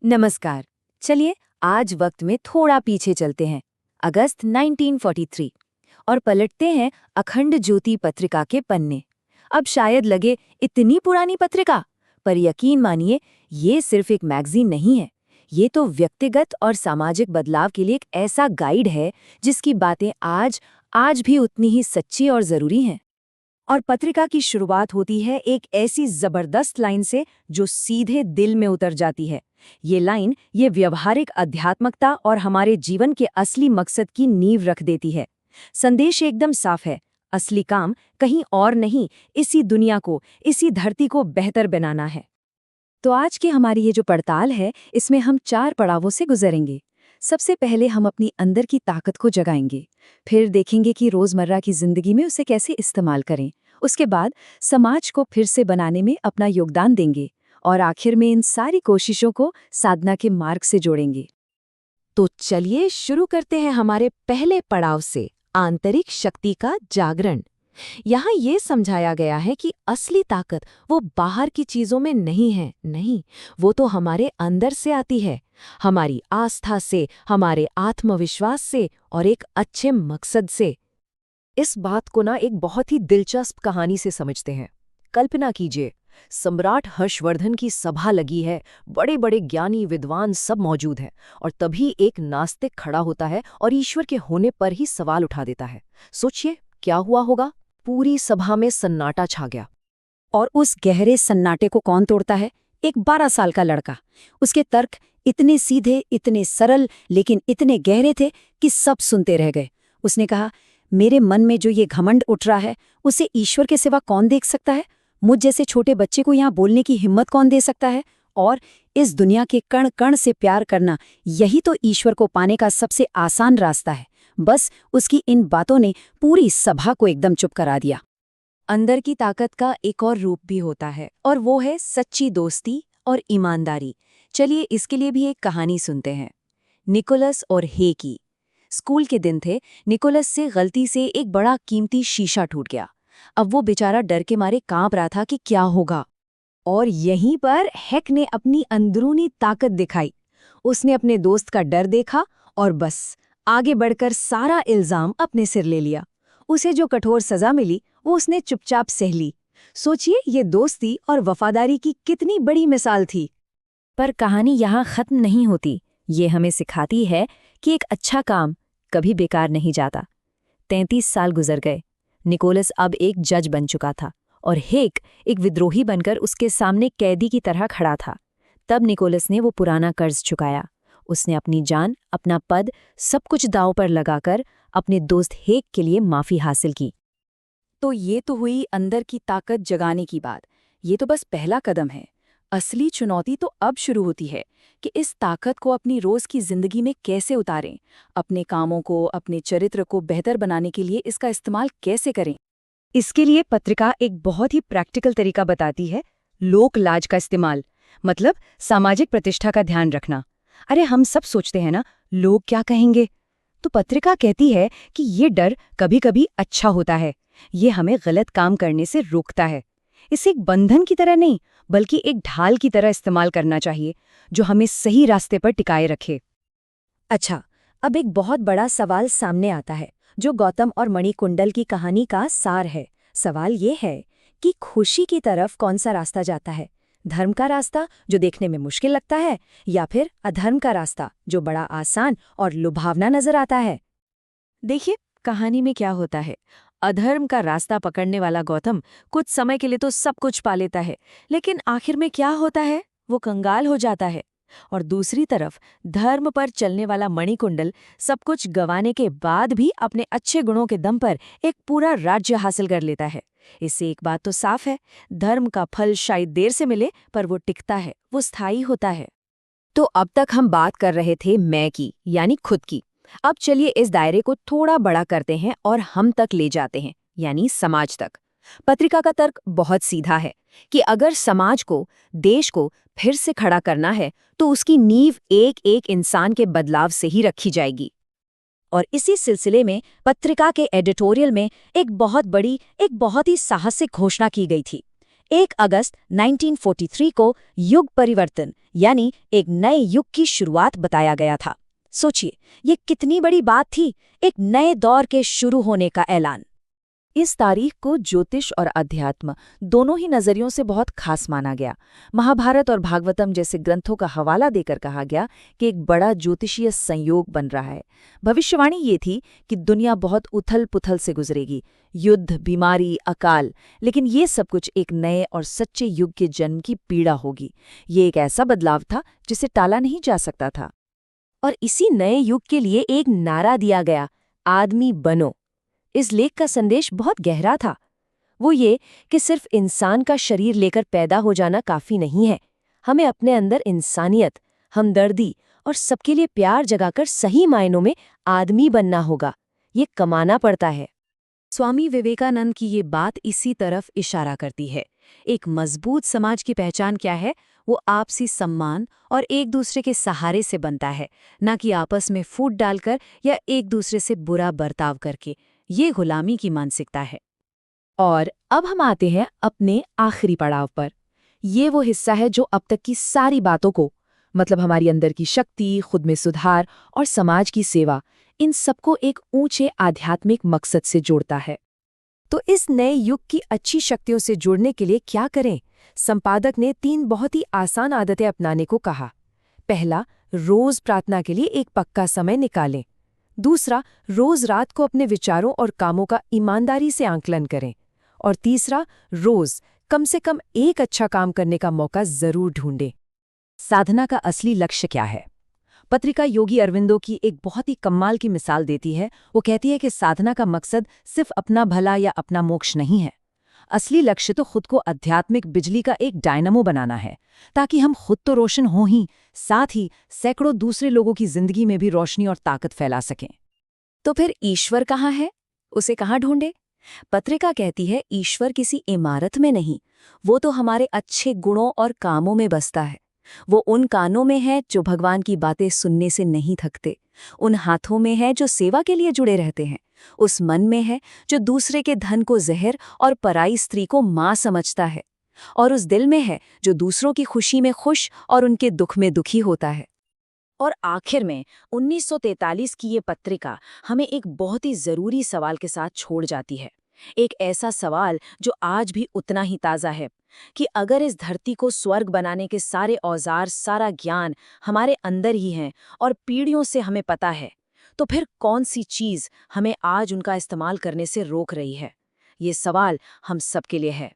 नमस्कार। चलिए आज वक्त में थोड़ा पीछे चलते हैं, अगस्त 1943, और पलटते हैं अखंड ज्योति पत्रिका के पन्ने। अब शायद लगे इतनी पुरानी पत्रिका, पर यकीन मानिए ये सिर्फ एक मैगजीन नहीं है। ये तो व्यक्तिगत और सामाजिक बदलाव के लिए एक ऐसा गाइड है जिसकी बातें आज आज भी उतनी ही सच्ची और जरूरी हैं। और पत्रिका की शुरुआत होती है एक ऐसी जबरदस्त लाइन से जो सीधे दिल में उतर जाती है। ये लाइन ये व्यवहारिक अध्यात्मकता और हमारे जीवन के असली मकसद की नींव रख देती है। संदेश एकदम साफ है, असली काम कहीं और नहीं, इसी दुनिया को, इसी धरती को बेहतर बनाना है। तो आज की हमारी ये जो पड़ताल है, इसमें हम 4 पड़ावों से गुजरेंगे। सबसे पहले हम अपनी अंदर की ताकत को जगाएंगे, फिर देखेंगे कि रोजमर्रा की जिंदगी में उसे कैसे इस्तेमाल करें। उसके बाद समाज को फिर से बनाने में अपना योगदान देंगे, और आखिर में इन सारी कोशिशों को साधना के मार्ग से जोड़ेंगे। तो चलिए शुरू करते हैं हमारे पहले पड़ाव से, आंतरिक शक्ति का जागरण। यहाँ ये समझाया गया है कि असली ताकत वो बाहर की चीजों में नहीं है, नहीं, वो तो हमारे अंदर से आती है, हमारी आस्था से, हमारे आत्मविश्वास से और एक अच्छे मकसद से। इस बात को एक बहुत ही दिलचस्प कहानी से समझते हैं। कल्पना कीजिए, सम्राट हर्षवर्धन की सभा लगी है, बड़े बड़े ज्ञानी विद्वान सब मौजूद हैं, और तभी एक नास्तिक खड़ा होता है और ईश्वर के होने पर ही सवाल उठा देता है। सोचिए क्या हुआ होगा। पूरी सभा में सन्नाटा छा गया। और उस गहरे सन्नाटे को कौन तोड़ता है? एक 12 साल का लड़का। उसके तर्क इतने सीधे, इतने सरल, लेकिन इतने गहरे थे कि सब सुनते रह गए। उसने कहा, मेरे मन में जो ये घमंड उठ रहा है, उसे ईश्वर के सिवा कौन देख सकता है? मुझ जैसे छोटे बच्चे को यहाँ बोलने की हिम्मत कौन दे सकता है? और इस दुनिया के कण कण से प्यार करना, यही तो ईश्वर को पाने का सबसे आसान रास्ता है। बस उसकी इन बातों ने पूरी सभा को एकदम चुप करा दिया। अंदर की ताकत का एक और रूप भी होता है, और वो है सच्ची दोस्ती और ईमानदारी। चलिए इसके लिए भी एक कहानी सुनते हैं, निकोलस और हे की। स्कूल के दिन थे। निकोलस से गलती से एक बड़ा कीमती शीशा टूट गया। अब वो बेचारा डर के मारे कांप रहा था कि क्या होगा। और यहीं पर हेक ने अपनी अंदरूनी ताकत दिखाई। उसने अपने दोस्त का डर देखा और बस आगे बढ़कर सारा इल्जाम अपने सिर ले लिया। उसे जो कठोर सजा मिली वो उसने चुपचाप सह ली। सोचिए, ये दोस्ती और वफादारी की कितनी बड़ी मिसाल थी। पर कहानी यहाँ खत्म नहीं होती। ये हमें सिखाती है कि एक अच्छा काम कभी बेकार नहीं जाता। 33 साल गुजर गए। निकोलस अब एक जज बन चुका था, और हेक एक विद्रोही बनकर उसके सामने कैदी की तरह खड़ा था। तब निकोलस ने वो पुराना कर्ज चुकाया। उसने अपनी जान, अपना पद, सब कुछ दांव पर लगाकर अपने दोस्त हेक के लिए माफी हासिल की। तो ये तो हुई अंदर की ताकत जगाने की बात। ये तो बस पहला कदम है। असली चुनौती तो अब शुरू होती है कि इस ताकत को अपनी रोज की जिंदगी में कैसे उतारें, अपने कामों को, अपने चरित्र को बेहतर बनाने के लिए इसका इस्तेमाल कैसे करें। इसके लिए पत्रिका एक बहुत ही प्रैक्टिकल तरीका बताती है, लोक लाज का इस्तेमाल, मतलब सामाजिक प्रतिष्ठा का ध्यान रखना। अरे हम सब सोचते हैं ना, लोग क्या कहेंगे। तो पत्रिका कहती है कि ये डर कभी कभी अच्छा होता है। ये हमें गलत काम करने से रोकता है। इसे एक बंधन की तरह नहीं, बल्कि एक ढाल की तरह इस्तेमाल करना चाहिए, जो हमें सही रास्ते पर टिकाए रखे। अच्छा, अब एक बहुत बड़ा सवाल सामने आता है, जो गौतम और मणिकुंडल की कहानी का सार है। सवाल ये है कि खुशी की तरफ कौन सा रास्ता जाता है? धर्म का रास्ता, जो देखने में मुश्किल लगता है, या फिर अधर्म का रास्ता, जो बड़ा आसान और लुभावना नजर आता है? देखिए, कहानी में क्या होता है। अधर्म का रास्ता पकड़ने वाला गौतम कुछ समय के लिए तो सब कुछ पा लेता है, लेकिन आखिर में क्या होता है, वो कंगाल हो जाता है। और दूसरी तरफ धर्म पर चलने वाला मणिकुंडल सब कुछ गंवाने के बाद भी अपने अच्छे गुणों के दम पर एक पूरा राज्य हासिल कर लेता है। इससे एक बात तो साफ है, धर्म का फल शायद देर से मिले, पर वो टिकता है, वो स्थायी होता है। तो अब तक हम बात कर रहे थे मैं की, यानी खुद की। अब चलिए इस दायरे को थोड़ा बड़ा करते हैं और हम तक ले जाते हैं, यानी समाज तक। पत्रिका का तर्क बहुत सीधा है कि अगर समाज को, देश को फिर से खड़ा करना है, तो उसकी नींव एक एक इंसान के बदलाव से ही रखी जाएगी। और इसी सिलसिले में पत्रिका के एडिटोरियल में एक बहुत ही साहसिक घोषणा की गई थी। 1 अगस्त 1943 को युग परिवर्तन यानी एक नए युग की शुरुआत बताया गया था। सोचिए, ये कितनी बड़ी बात थी, एक नए दौर के शुरू होने का ऐलान। इस तारीख को ज्योतिष और अध्यात्म दोनों ही नजरियों से बहुत खास माना गया। महाभारत और भागवतम जैसे ग्रंथों का हवाला देकर कहा गया कि एक बड़ा ज्योतिषीय संयोग बन रहा है। भविष्यवाणी ये थी कि दुनिया बहुत उथल-पुथल से गुजरेगी, युद्ध, बीमारी, अकाल, लेकिन ये सब कुछ एक नए और सच्चे युग के जन्म की पीड़ा होगी। ये एक ऐसा बदलाव था जिसे टाला नहीं जा सकता था। और इसी नए युग के लिए एक नारा दिया गया, आदमी बनो। इस लेख का संदेश बहुत गहरा था। वो ये कि सिर्फ इंसान का शरीर लेकर पैदा हो जाना काफी नहीं है। हमें अपने अंदर इंसानियत, हमदर्दी और सबके लिए प्यार जगाकर सही मायनों में आदमी बनना होगा। ये कमाना पड़ता है। स्वामी विवेकानंद की ये बात इसी तरफ इशारा करती है। एक मजबूत समाज की पहचान क्या है? वो आपसी सम्मान और एक दूसरे के सहारे से बनता है, ना कि आपस में फूट डालकर या एक दूसरे से बुरा बर्ताव करके। ये गुलामी की मानसिकता है। और अब हम आते हैं अपने आखिरी पड़ाव पर। ये वो हिस्सा है जो अब तक की सारी बातों को, मतलब हमारी अंदर की शक्ति, खुद में सुधार और समाज की सेवा, इन सबको एक ऊंचे आध्यात्मिक मकसद से जोड़ता है। तो इस नए युग की अच्छी शक्तियों से जुड़ने के लिए क्या करें? संपादक ने 3 बहुत ही आसान आदतें अपनाने को कहा। पहला, रोज प्रार्थना के लिए एक पक्का समय निकालें। दूसरा, रोज रात को अपने विचारों और कामों का ईमानदारी से आंकलन करें। और तीसरा, रोज कम से कम एक अच्छा काम करने का मौका जरूर ढूंढें। साधना का असली लक्ष्य क्या है? पत्रिका योगी अरविंदो की एक बहुत ही कमाल की मिसाल देती है। वो कहती है कि साधना का मकसद सिर्फ अपना भला या अपना मोक्ष नहीं है। असली लक्ष्य तो खुद को आध्यात्मिक बिजली का एक डायनामो बनाना है, ताकि हम खुद तो रोशन हों ही, साथ ही सैकड़ों दूसरे लोगों की जिंदगी में भी रोशनी और ताकत फैला सकें। तो फिर ईश्वर कहाँ है? उसे कहाँ ढूंढे? पत्रिका कहती है, ईश्वर किसी इमारत में नहीं, वो तो हमारे अच्छे गुणों और कामों में बसता है। वो उन कानों में है जो भगवान की बातें सुनने से नहीं थकते, उन हाथों में है जो सेवा के लिए जुड़े रहते हैं, उस मन में है जो दूसरे के धन को जहर और पराई स्त्री को मां समझता है, और उस दिल में है जो दूसरों की खुशी में खुश और उनके दुख में दुखी होता है। और आखिर में 1943 की ये पत्रिका हमें एक बहुत ही जरूरी सवाल के साथ छोड़ जाती है। एक ऐसा सवाल जो आज भी उतना ही ताज़ा है कि अगर इस धरती को स्वर्ग बनाने के सारे औजार, सारा ज्ञान हमारे अंदर ही हैं और पीढ़ियों से हमें पता है, तो फिर कौन सी चीज़ हमें आज उनका इस्तेमाल करने से रोक रही है? ये सवाल हम सबके लिए है।